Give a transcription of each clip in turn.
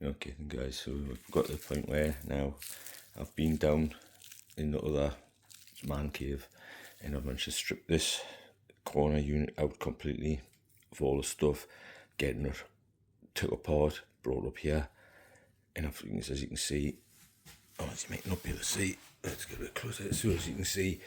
Okay then guys, so we've got to the point where now I've been down in the other man cave and I've managed to strip this corner unit out completely of all the stuff, getting it took apart, brought up here, and as you can see, as you might not be able to see, let's get a bit closer. So as you can see,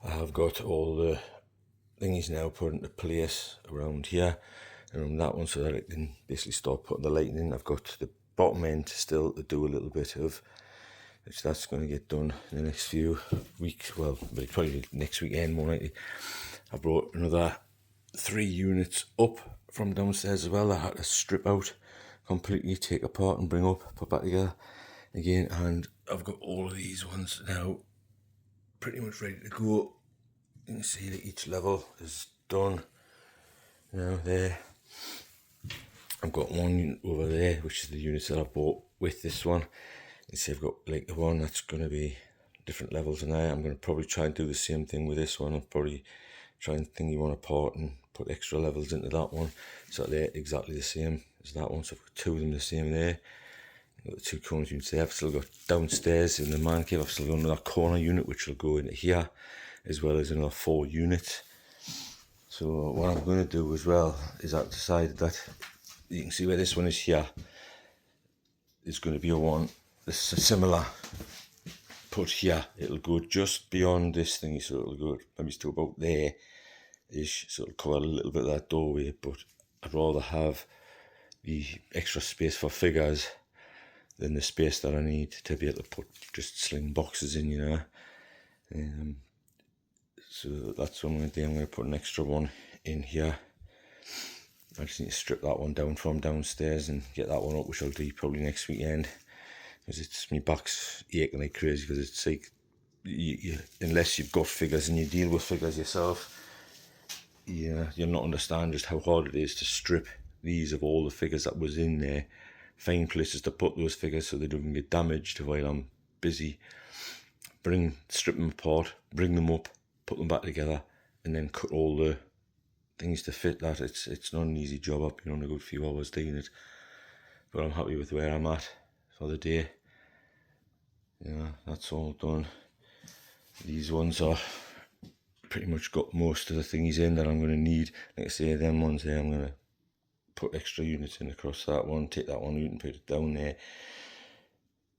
I've got all the thingies now put into place around here, around that one, so that I can basically start putting the lighting in. I've got the bottom end still to do a little bit of, which that's going to get done in the next few weeks. Well, probably next weekend more likely. I brought another 3 units up from downstairs as well. I had to strip out completely, take apart and bring up, put back together again, and I've got all of these ones now pretty much ready to go. You can see that each level is done now there. I've got one unit over there, which is the units that I bought with this one. You see I've got like the one that's going to be different levels in there. I'm going to probably try and do the same thing with this one. I'll probably try and thingy one apart and put extra levels into that one, so they're exactly the same as that one. So I've got 2 of them the same there. I've got the 2 corners units there. I've still got downstairs in the man cave, I've still got another corner unit which will go into here, as well as another 4 units. So what I'm going to do as well is I've decided that you can see where this one is here, there's going to be a one this is similar put here. It'll go just beyond this thingy, so it'll go maybe to about there ish, so it'll cover a little bit of that doorway, but I'd rather have the extra space for figures than the space that I need to be able to put just sling boxes in, you know. So that's what I'm going to do. I'm going to put an extra one in here. I just need to strip that one down from downstairs and get that one up, which I'll do probably next weekend, because it's my back's aching like crazy, because it's like unless you've got figures and you deal with figures yourself, you'll not understand just how hard it is to strip these of all the figures that was in there, find places to put those figures so they don't get damaged while I'm busy, strip them apart, bring them up, put them back together, and then cut all the things to fit that. It's not an easy job. I've been on a good few hours doing it, but I'm happy with where I'm at for the day. That's all done. These ones are pretty much got most of the thingies in that I'm going to need. Like I say, them ones there, I'm going to put extra units in across that one, take that one out and put it down there,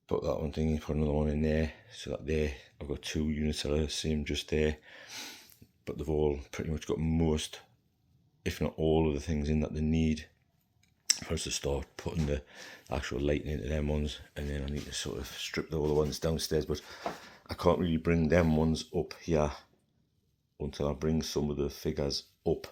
put that one thingy, put another one in there, so that there I've got 2 units that are the same just there, but they've all pretty much got most, if not all, of the things in that they need for us to start putting the actual lighting into them ones. And then I need to sort of strip all the ones downstairs, but I can't really bring them ones up here until I bring some of the figures up,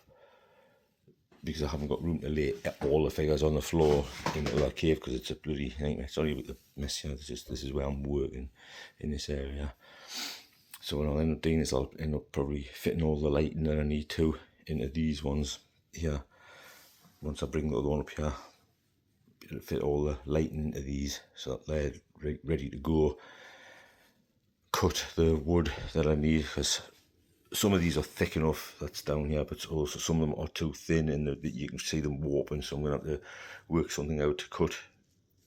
because I haven't got room to lay all the figures on the floor in the other cave, because it's a bloody nightmare. Sorry about the mess here, this is where I'm working in this area. So what I'll end up doing is I'll end up probably fitting all the lighting that I need to into these ones here. Once I bring the other one up here, it'll fit all the lighting into these so that they're ready to go. Cut the wood that I need, because some of these are thick enough that's down here, but also some of them are too thin and you can see them warping, so I'm going to have to work something out to cut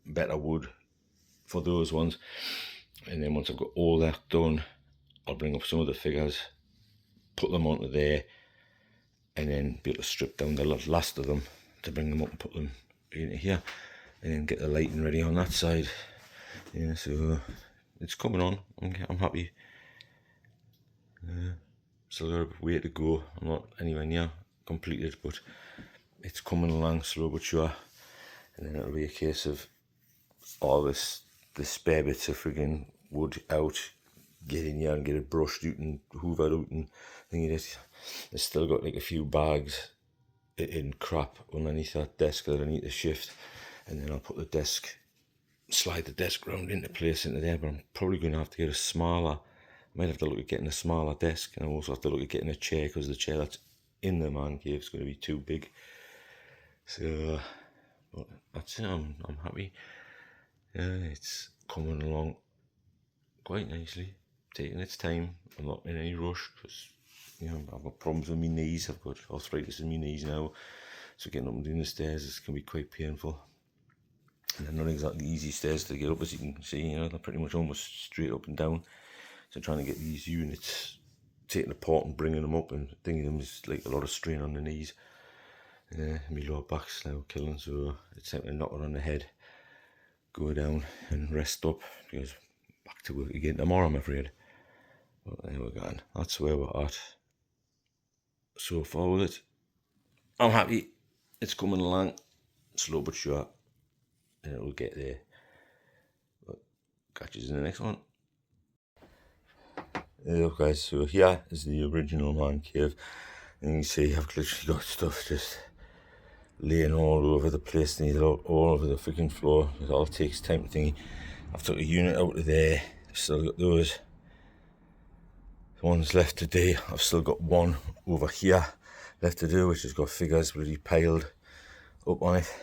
better wood for those ones. And then once I've got all that done, I'll bring up some of the figures, put them onto there, and then be able to strip down the last of them to bring them up and put them into here, and then get the lighting ready on that side. So it's coming on. I'm happy. Still got a way to go. I'm not anywhere near completed, but it's coming along slow but sure. And then it'll be a case of all the spare bits of friggin' wood out, get in here and get it brushed out and hoovered out and thingy. There's still got like a few bags in crap underneath that desk that I need to shift, and then I'll put the desk, slide the desk round into place into there. But I'm probably going to have to get a smaller, I might have to look at getting a smaller desk, and I also have to look at getting a chair, because the chair that's in the man cave is going to be too big. So But that's it, I'm happy. Yeah, it's coming along quite nicely, taking its time. I'm not in any rush because, you know, I've got problems with my knees. I've got arthritis in my knees now, so getting up and down the stairs can be quite painful. And they're not exactly easy stairs to get up, as you can see. You know, they're pretty much almost straight up and down. So trying to get these units taken apart and bringing them up and thinking them is like a lot of strain on the knees. My lower back's now killing, so it's time to knock it on the head, go down and rest up, because back to work again tomorrow, I'm afraid. But there we're going. That's where we're at so far with it. I'm happy. It's coming along, slow but sure, and it'll get there. But catch you in the next one. Hey up guys, so here is the original man cave, and you can see I've literally got stuff just laying all over the place, all over the freaking floor. It all takes time to thingy. I've took a unit out of there, I've still got those ones left to do. I've still got one over here left to do, which has got figures really piled up on it,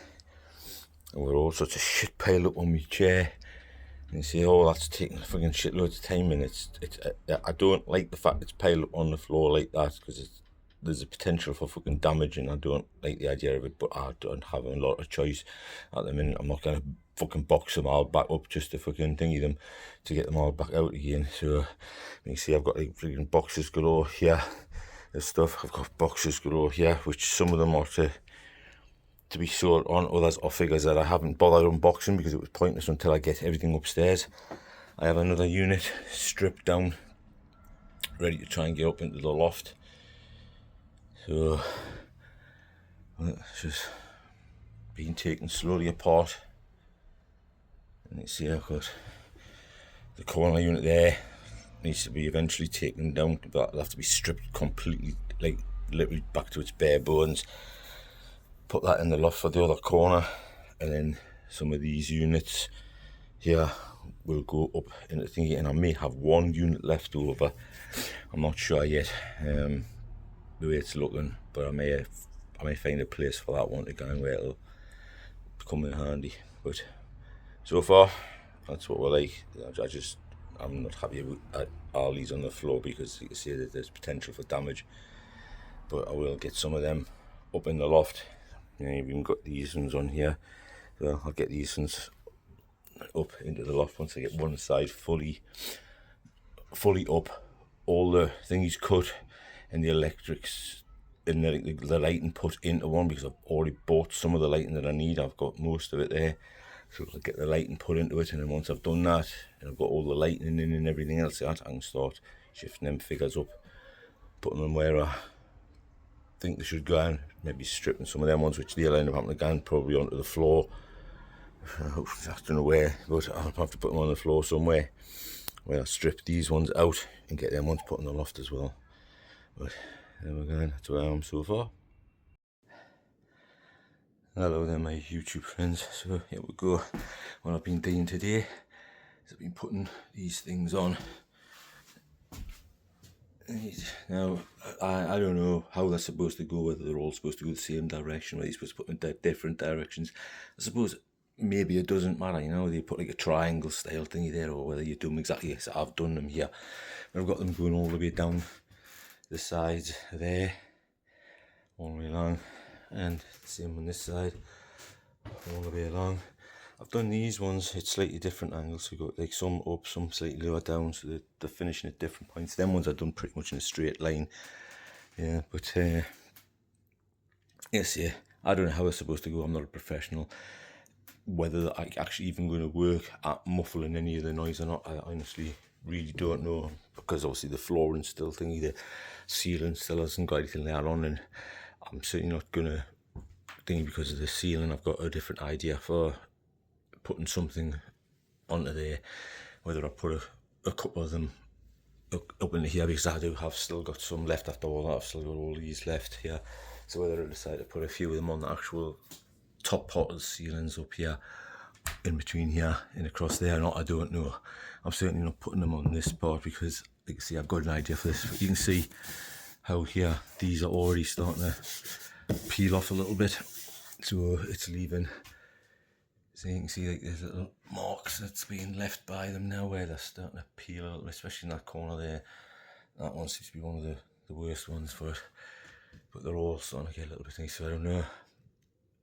and we're all sorts of shit piled up on my chair. You see, that's taking a fucking shitloads of time, and I don't like the fact it's piled up on the floor like that, because there's a potential for fucking damage, and I don't like the idea of it. But I don't have a lot of choice at the minute. I'm not gonna fucking box them all back up just to fucking thingy them to get them all back out again. So you see, I've got like freaking boxes galore here and stuff. I've got boxes galore here, which some of them are to be sold on, others are figures that I haven't bothered unboxing because it was pointless until I get everything upstairs. I have another unit stripped down, ready to try and get up into the loft. So it's just being taken slowly apart. And you see, I've got the corner unit there, needs to be eventually taken down, but it'll have to be stripped completely, like literally back to its bare bones. Put that in the loft for the other corner, and then some of these units here will go up into the thingy, and I may have one unit left over. I'm not sure yet, the way it's looking, but I may find a place for that one to go in where it'll come in handy. But so far, that's what we're like. I'm not happy with all these on the floor, because you can see that there's potential for damage. But I will get some of them up in the loft. You know, you've even got these ones on here, so I'll get these ones up into the loft once I get one side fully up, all the things cut, and the electrics and the lighting put into one, because I've already bought some of the lighting that I need. I've got most of it there, so I'll get the lighting put into it, and then once I've done that and I've got all the lighting in and everything else, I can start shifting them figures up, putting them where I think they should go, and maybe stripping some of them ones, which they'll end up having to go probably onto the floor. I don't know where, but I'll have to put them on the floor somewhere where I strip these ones out and get them ones put in the loft as well. But there we go, that's where I am so far. Hello there, my YouTube friends. So here we go. What I've been doing today is I've been putting these things on. Now, I don't know how they're supposed to go, whether they're all supposed to go the same direction, whether you're supposed to put them in different directions. I suppose maybe it doesn't matter, you know, they put like a triangle style thingy there, or whether you do them exactly as I've done them here. But I've got them going all the way down the sides there, all the way along, and the same on this side, all the way along. I've done these ones at slightly different angles, so you've got like some up, some slightly lower down, so they're finishing at different points. Them ones I've done pretty much in a straight line, yeah, but yes, yeah, I don't know how it's supposed to go. I'm not a professional. Whether they're actually even going to work at muffling any of the noise or not, I honestly really don't know, because obviously the flooring's still thingy, the ceiling still hasn't got anything there on, and I'm certainly not going to thingy because of the ceiling. I've got a different idea for putting something onto there, whether I put a couple of them up into here, because I do have still got some left after all that. I've still got all these left here, so whether I decide to put a few of them on the actual top part of the ceilings up here, in between here and across there or not, I don't know. I'm certainly not putting them on this part, because you can see I've got an idea for this. But you can see how here these are already starting to peel off a little bit, so it's leaving So you can see like there's little marks that's being left by them now where they're starting to peel a little bit, especially in that corner there. That one seems to be one of the worst ones for it. But they're all starting to get a little bit nicer. I don't know.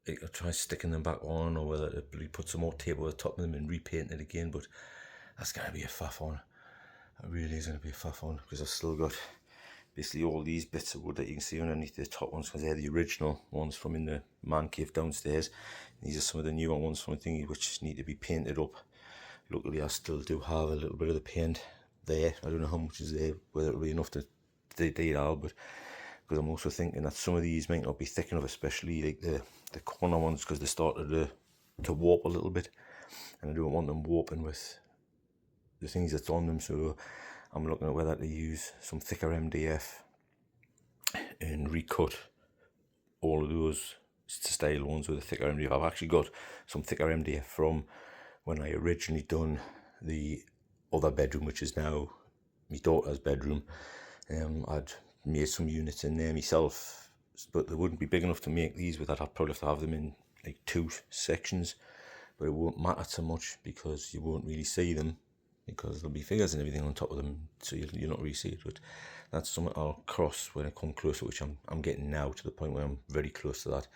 I'll try sticking them back on, or whether to put some more tape over the top of them and repaint it again, but that's going to be a faff on. It really is going to be a faff on, because I've still got basically all these bits of wood that you can see underneath the top ones, because they're the original ones from in the man cave downstairs. These are some of the newer ones from the thingy which need to be painted up. Luckily I still do have a little bit of the paint there. I don't know how much is there, whether it'll be enough to detail, but because I'm also thinking that some of these might not be thick enough, especially like the corner ones, because they started to warp a little bit, and I don't want them warping with the things that's on them. So I'm looking at whether to use some thicker MDF and recut all of those style ones with a thicker MDF. I've actually got some thicker MDF from when I originally done the other bedroom, which is now my daughter's bedroom. I'd made some units in there myself, but they wouldn't be big enough to make these with that. I'd probably have to have them in like 2 sections, but it won't matter so much because you won't really see them, because there'll be figures and everything on top of them, so you'll not really see it. But that's something I'll cross when I come closer, which I'm getting now to the point where I'm very close to that.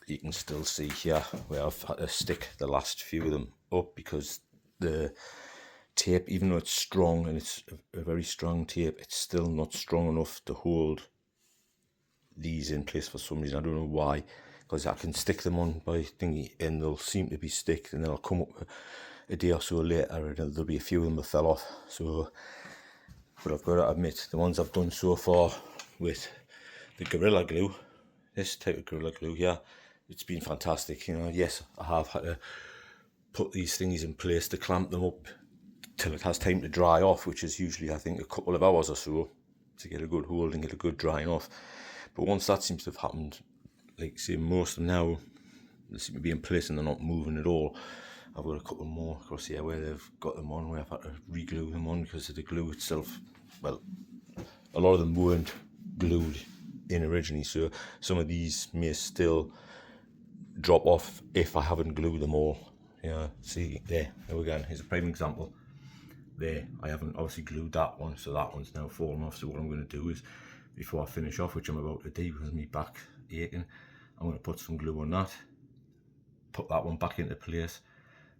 You can still see here where I've had to stick the last few of them up, because the tape, even though it's strong and it's a very strong tape, it's still not strong enough to hold these in place for some reason. I don't know why, because I can stick them on by thingy and they'll seem to be sticked, and then I'll come up a day or so later and there'll be a few of them that fell off. So, but I've got to admit, the ones I've done so far with the Gorilla Glue, this type of Gorilla Glue here, it's been fantastic. You know, yes, I have had to put these things in place to clamp them up till it has time to dry off, which is usually, I think, a couple of hours or so to get a good hold and get a good drying off. But once that seems to have happened, like say most of them now, they seem to be in place and they're not moving at all. I've got a couple more across here where they've got them on, where I've had to re-glue them on because of the glue itself. Well, a lot of them weren't glued in originally, so some of these may still drop off if I haven't glued them all. Yeah, see there we go. Here's a prime example. There, I haven't obviously glued that one, so that one's now fallen off. So what I'm going to do is, before I finish off, which I'm about to do because my back aching, I'm going to put some glue on that, put that one back into place,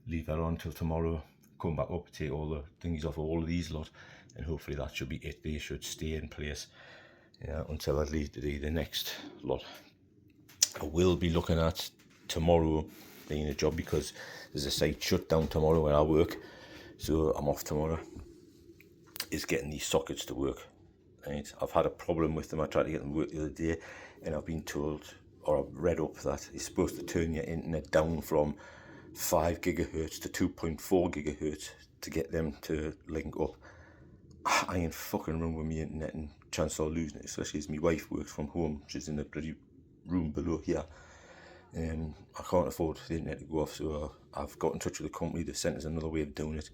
leave that on till tomorrow, come back up, take all the things off all of these lot, and hopefully that should be it. They should stay in place, yeah, until I leave the next lot. I will be looking at tomorrow being a job, because there's a site shut down tomorrow where I work, so I'm off tomorrow, is getting these sockets to work. Right? I've had a problem with them. I tried to get them to work the other day, and I've been told, or I've read up, that it's supposed to turn your internet down from 5 gigahertz to 2.4 gigahertz to get them to link up. I ain't fucking wrong with my internet and chance of losing it, especially as my wife works from home. She's in the bloody room below here. I can't afford the internet to go off, so I've got in touch with the company. They sent us another way of doing it,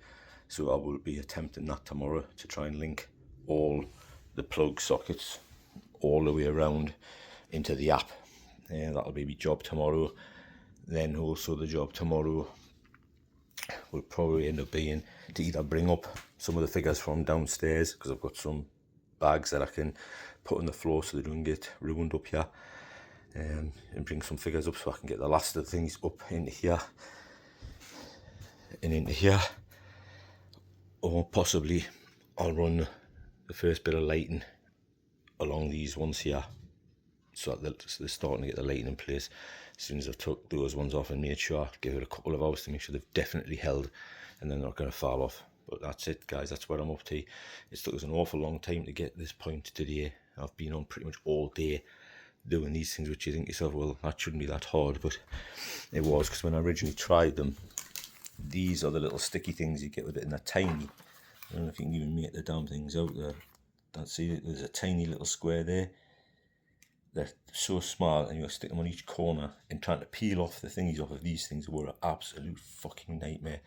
so I will be attempting that tomorrow to try and link all the plug sockets all the way around into the app. That'll be my job tomorrow. Then also the job tomorrow will probably end up being to either bring up some of the figures from downstairs, because I've got some bags that I can put on the floor so they don't get ruined up here, and bring some figures up so I can get the last of the things up into here and into here. Or possibly I'll run the first bit of lighting along these ones here, so that they're starting to get the lighting in place. As soon as I've took those ones off and made sure, give it a couple of hours to make sure they've definitely held, and then they're not going to fall off. But that's it, guys, that's what I'm up to. It took us an awful long time to get this point today. I've been on pretty much all day doing these things, which you think to yourself, well, that shouldn't be that hard, but it was, because when I originally tried them, these are the little sticky things you get with it, and they're tiny. I don't know if you can even make the damn things out there. That's see, there's a tiny little square there. They're so small, and you stick them on each corner, and trying to peel off the thingies off of these things were an absolute fucking nightmare.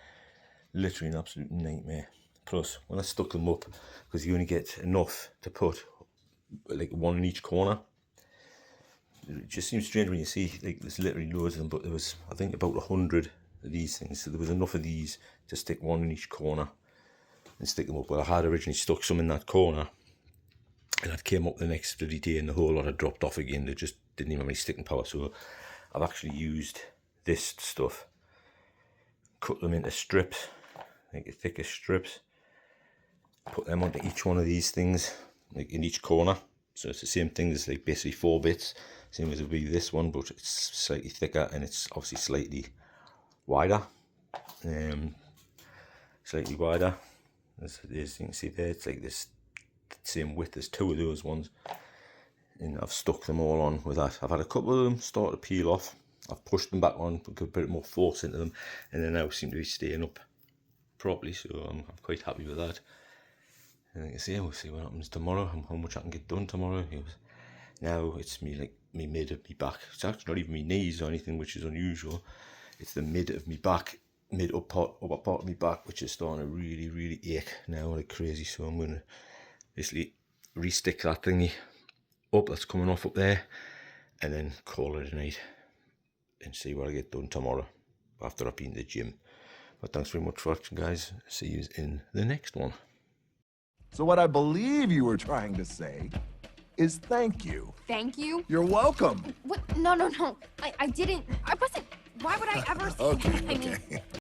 Literally an absolute nightmare. Plus, when I stuck them up, because you only get enough to put like one in each corner, it just seems strange when you see, like, there's literally loads of them, but there was, I think, about 100 of these things, so there was enough of these to stick one in each corner and stick them up. Well, I had originally stuck some in that corner, and I came up the next bloody day and the whole lot had dropped off again. They just didn't even have any sticking power, so I've actually used this stuff, cut them into strips, like thicker strips, put them onto each one of these things, like in each corner. So it's the same thing, there's like basically 4 bits, same as it would be this one, but it's slightly thicker and it's obviously slightly wider. Slightly wider, as you can see there, it's like this same width as 2 of those ones, and I've stuck them all on with that. I've had a couple of them start to peel off, I've pushed them back on, put a bit more force into them, and they now seem to be staying up properly, so I'm quite happy with that. And like I say, we'll see what happens tomorrow, how much I can get done tomorrow. Now it's me, like me mid of me back. It's actually not even me knees or anything, which is unusual. It's the mid of me back, upper part of me back, which is starting to really ache now like crazy. So I'm gonna basically re-stick that thingy up that's coming off up there, and then call it a night and see what I get done tomorrow after I've been to the gym. But thanks very much for watching, guys. See you in the next one. So what I believe you were trying to say is thank you. Thank you? You're welcome. What? No. I didn't. I wasn't. Why would I ever say that? I mean, Okay.